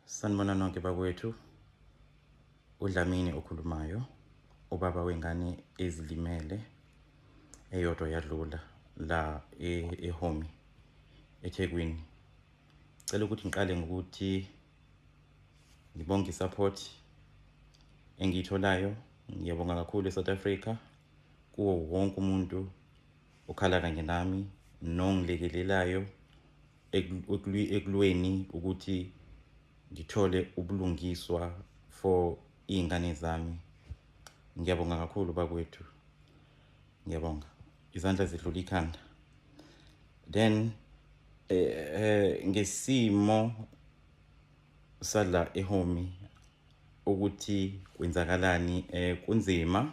Sanibona nonke bakwethu. UDlamini okhulumayo, ubaba wengane ezilimele eyodwa yadlula la eHomi eThekwini. Cela ukuthi ngiqale ngokuthi ngibonge isupport engiyitholayo. Ngiyabonga kakhulu eSouth Africa kuwo wonke umuntu okhala kanye nami nongilekelelayo ekulweni ukuthi ngithole ubulungiswa for izingane zami. Ngiyabonga kakhulu bakwethu. Ngiyabonga. Izandla zidlula ikhanda. Then ngesimo sala eHomi ukuthi kwenzakalani, kunzima,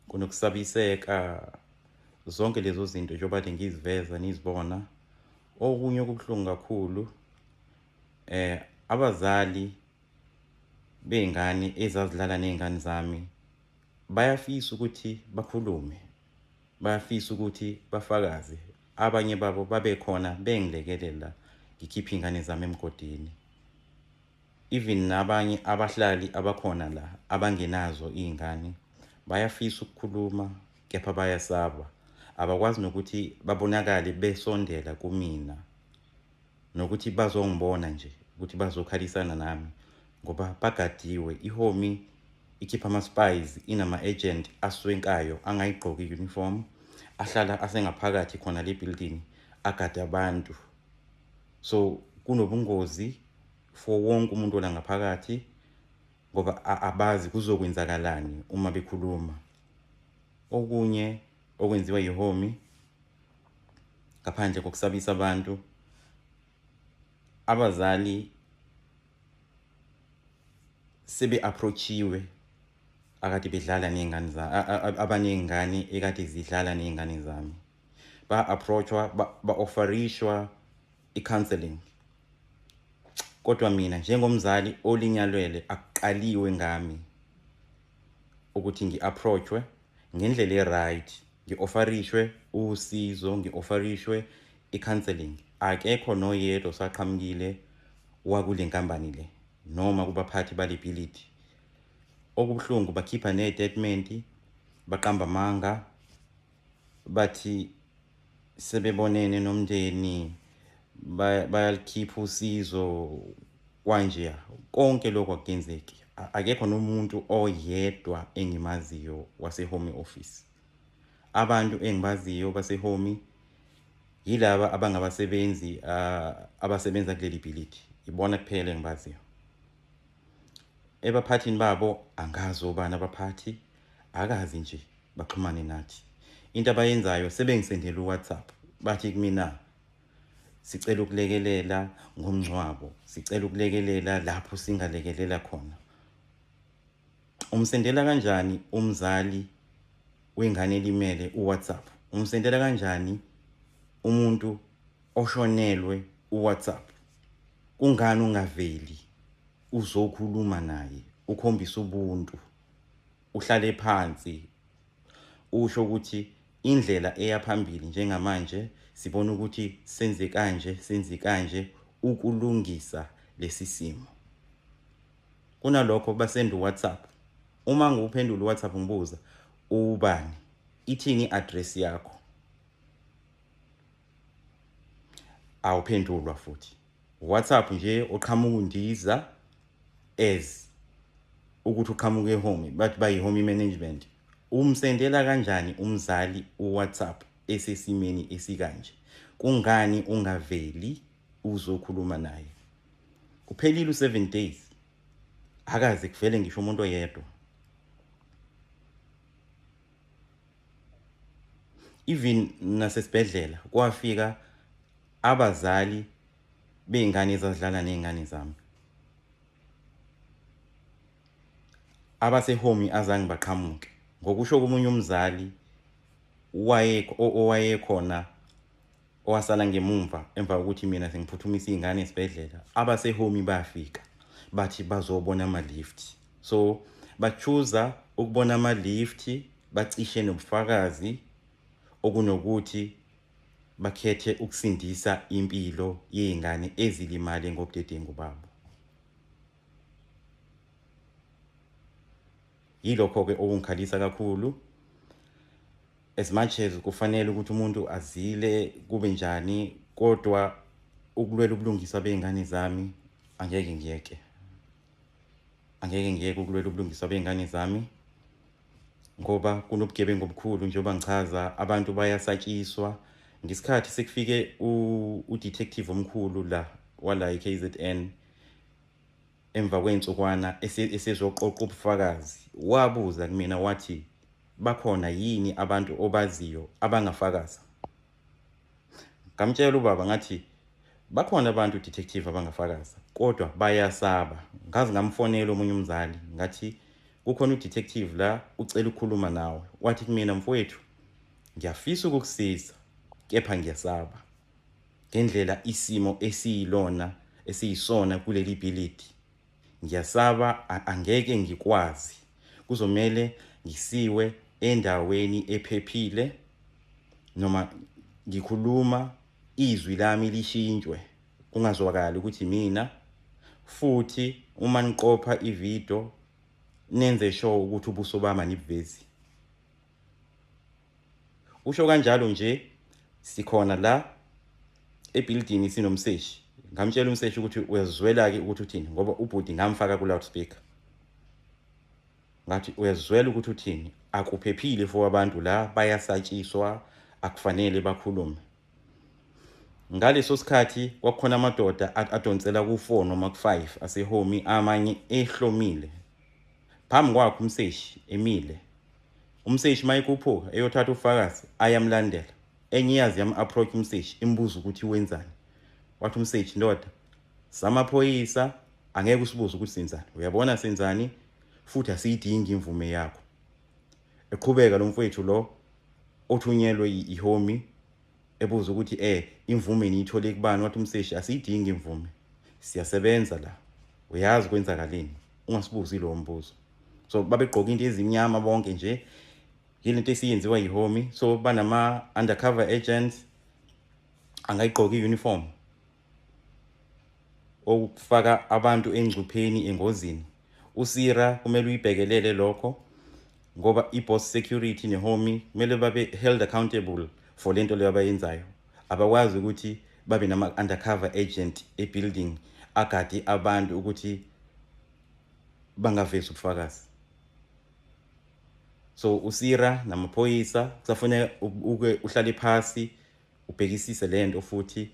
kunokusabiseka, zonke lezo zinto njengoba ngiziveza nizibona. Okunye okubuhlungu kakhulu, abazali bey'ngane ezazidlala ney'ngane zami bayafisa ukuthi bakhulume, bayafisa ukuthi bafakaze. Abanye babo babe khona bengilekelela ngikhiphe iy'ngane zami emgodini. Even nabanye abahlali abakhona la abangenazo iy'ngane bayafisa ukukhuluma, kepha bayasaba. Abakwazi nokuthi babonakale besondela kumina, nokuthi bazongibona nje ukuthi bazokhalisana nami ngoba bagadiwe. iHomi ikhipha ama-spies, inama-agent aswenkayo angayigqoki i-uniform, ahlala asengaphakathi khona le building agade abantu. So kunobungozi for wonke umuntu ola ngaphakathi ngoba abazi kuzokwenzakalani uma bekhuluma. Okunye okwenziwa iHomi ngaphandle kokusabisa abantu, abazali sebe-approachiwe akade bedlala ney'ngane abaney'ngane ekade zidlala ney'ngane zami. Ba-approachwa, ba-offerishwa i-counseling. Kodwa mina njengomzali olinyalwele akuqaliwe ngami ukuthi ngi-approachwe ngendlela e-right, ngi-offerishwe usizo, ngi-offerishwe i-counseling. Akekho noyedwa osaqhamukile wakule nkampani le noma kubaphathi bale-ability. Okubuhlungu, bakhipha ne-statement, baqamba amanga, bathi sebebonene nomndeni, bayalikhipha usizo kwanje. Konke lokho akuyenzeki. Akekho nomuntu oyedwa engimaziyo wase-Home Office. Abantu engibaziyo base-Home yilaba abangabasebenzi abasebenza kuleli ability. Ibona kuphela engibaziyo. Ebaphathini babo angazi obani abaphathi, akazi nje baxhumane nathi. Into abayenzayo sebengisendela uWhatsApp, bathi kumina sicela ukulekelela ngomngcwabo, sicela ukulekelela lapho singalekelela khona. Umsendela kanjani umzali wengane elimele uWhatsApp? Umsendela kanjani umuntu oshonelwe uWhatsApp? Kungani ungaveli uzokhuluma naye, ukhombisa ubuntu, uhlale phansi, usho ukuthi indlela eyaphambili njengamanje sibona ukuthi senze kanje ukulungisa lesi simo. Kunalokho basenda uWhatsApp. Uma nguphendula uWhatsApp ngibuza ubani, ithini i-address yakho, awuphendulwa futhi. WhatsApp nje oqhamuka undiza as ukuthi uqhamuke eHomi, bathi bayi-Home management. Umsendela kanjani umzali uWhatsApp esesimeni esikanje? Kungani ungaveli uzokhuluma naye? Kuphelile u7 days akaze kuvele ngisho umuntu oyedwa. Even nasesibhedlela kwafika abazali bey'ngane ezazidlala ney'ngane zami. Abase-Home azange baqhamuke. Ngokusho komunye umzali owayekhona owasala ngemumva emva kokuthi mina sengiphuthumisa iy'ngane esibhedlela, abase-Home bafika bathi bazobona ama-lift. So bachuza ukubona ama-lift, bacishe nobufakazi okunokuthi bakhethe ukusindisa impilo yezingane ezilimale ngobudedengu babo. yilokho-ke okungikhalisa kakhulu. As much as kufanele ukuthi umuntu azile kube njani, kodwa ukulwela ubulungiswa bey'ngane zami angeke ngiyeke ukulwela ubulungiswa bey'ngane zami, ngoba kunobugebengu obukhulu njengoba ngichaza. Abantu bayasatshiswa. Ngesikhathi sekufike udetective omkhulu wala eKZN, emva kwey'nsukwana esezoqoqa ubufakazi, wabuza kumina wathi, bakhona yini abantu obaziyo abangafakaza? Ngamtshela ubaba ngathi bakhona abantu detective abangafakaza, kodwa bayasaba. Ngaze ngamfonela omunye umzali ngathi kukhona udetective la ucela ukukhuluma nawe. Wathi kumina, mfowethu, ngiyafisa ukukusiza kepha ngiyasaba ngendlela isimo esiyisona kuleli bhilidi. Ngiyasaba, angeke ngikwazi. Kuzomele ngisiwe endaweni ephephile, noma ngikhuluma izwi lami lishintshwe kungazwakali ukuthi mina. Futhi uma niqopha ivideo nenze sure ukuthi ubuso bami anibuvezi. Usho kanjalo nje, sikhona la ebuilding sinomseshi. Ngamtshela umseshi ukuthi uyazwela-ke ukuthi uthini, ngoba ubhuti ngamfaka ku-loudspeaker. Ngathi uyazwela ukuthi uthini, akuphephile for abantu la, bayasatshiswa, akufanele bakhulume. Ngaleso sikhathi kwakukhona amadoda adonsela ku-4 noma ku-5 asehomi, amanye ehlomile phambi kwakhe umseshi emile. Umseshi mayekuphuka eyothatha ufakazi ayamlandela. Enye yazi yam-approach umseshi imbuza ukuthi wenzani. Wathi umseshi, ndoda, samaphoyisa angeke usibuze ukuthi senzani, uyabona senzani, futhi asiyidingi imvume yakho. Eqhubeka lo mfowethu lo othunyelwe ihomi ebuza ukuthi imvume niyithole kubani. Wathi umseshi, asiyidingi imvume, siyasebenza la, uyazi kwenzakaleni, ungasibuzi lo mbuzo. So babegqoka into ezimnyama bonke nje, yilento esiyenziwa yihomi. So banama undercover agents, angayigqoka i-uniform okufaka abantu engcupheni, engozini. USira kumele uyibhekelele lokho, ngoba i-boss security nehomi kumele babe held accountable for lento leyo abayenzayo. Abakwazi ukuthi babe nama undercover agent ebuilding agadi abantu ukuthi bangavezi ubufakazi. So uSira namaphoyisa kusafanele uhlale phasi ubhekisise lento futhi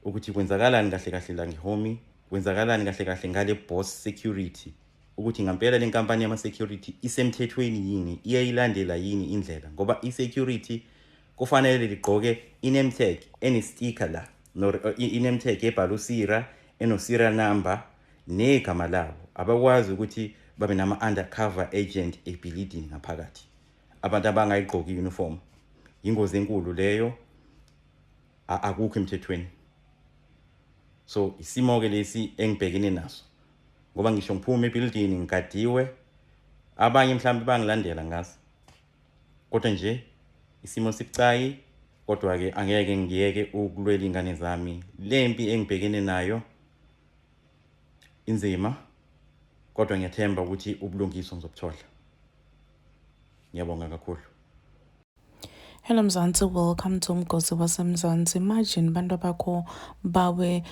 ukuthi kwenzakalani kahle kahle la ngehomi, kwenzakalani kahle kahle ngale boss security, ukuthi ngampela le nkampani yama security isemthethweni yini, iyayilandela yini indlela. Ngoba i-security kufanele ligqoke i-name tag ene-sticker la, i-name tag ebhala uSira, eno-serial number negama labo. Abakwazi ukuthi babe nama undercover agent ebuilding ngaphakathi. Abantu abangayigqoki i-uniform, ingozi enkulu leyo, akukho emthethweni. So isimo-ke lesi engibhekene naso, ngoba ngisho ngiphuma ebuilding ngigadiwe, abanye mhlawumbe bangilandela ngazi, kodwa nje isimo sibucayi. Kodwa-ke angeke ngiyeke ukulwela ingane zami. Lempi engibhekene nayo inzima, kodwa ngiyathemba ukuthi ubulungiswa ngizobuthola. Ngiyabonga kakhulu. Hello Mzansi, welcome to Umgosi waseMzansi. Imagine bantu bakho bawe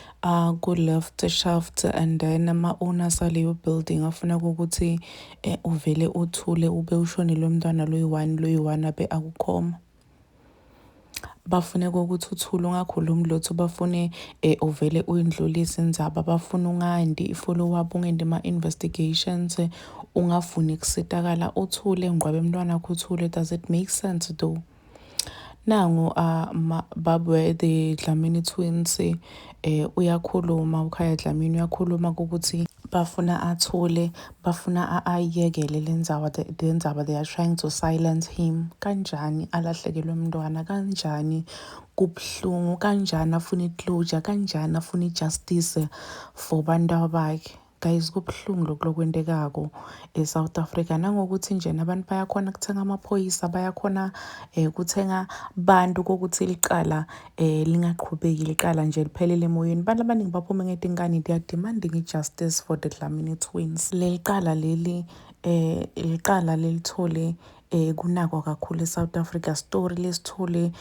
ku-left shaft and then ama-owners aleyo building afuna ukuthi uvele uthule ube ushonelwe umntwana loyi-1 abe akukhoma. Bafune ukuthi uthule ungakhulumi lutho, bafune uvele uyindlulise indzaba, bafuna ungandi i-follow up, ungende ama-investigations, ungafuni kusitakala, uthule ngqwabe mntwana akho uthule. Does it make sense though? Nangu babwe the Dlamini twins uyakhuluma, uKhaya Dlamini uyakhuluma ukuthi bafuna athule, bafuna ayekele le ndzaba. They are trying to silence him. Kanjani alahlekelwe umntwana, kanjani kubhlungu, kanjani afuna i-closure, kanjani afuna i-justice for bantu bakhe. guys kubuhlungu lokwentekako eSouth Africa, nangokuthi nje abantu bayakhona kuthenga amaphoyisa, bayakhona kuthenga bantu kokuthi liqala lingaqhubeki, liqala nje liphelele emoyeni. Abantu abaningi baphume ngetinkani, they are demanding i-justice for the Dlamini twins. Liqala lelithole kunakwa kakhulu eSouth Africa, story lesithole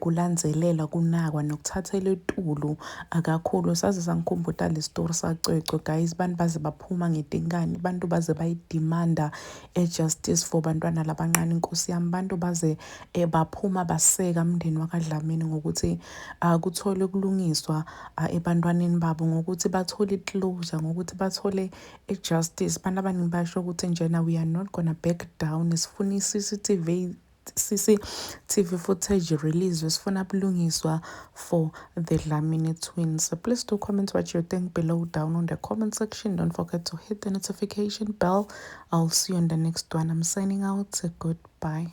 kulandzelela kunakwa nokuthathela etulu akakhulu. Saze sangikhumbuta le story sacwecwe guys, bantu baze baphuma ngetinkani, bantu baze bayidimanda justice for bantwana labancane. Inkosi yami, bantu baze baphuma baseka umndeni wakwaDlamini ngokuthi kuthole ukulungiswa ebantwaneni babo, ngokuthi bathole closure, ngokuthi bathole justice. Bantu abaningi basho ukuthi njena we are not gonna back down, sifuna CCTV footage release, sifuna bulungiswa for the Dlamini twins. So please do comment what you think below down on the comment section. Don't forget to hit the notification bell. I'll see you on the next one. I'm signing out. Goodbye.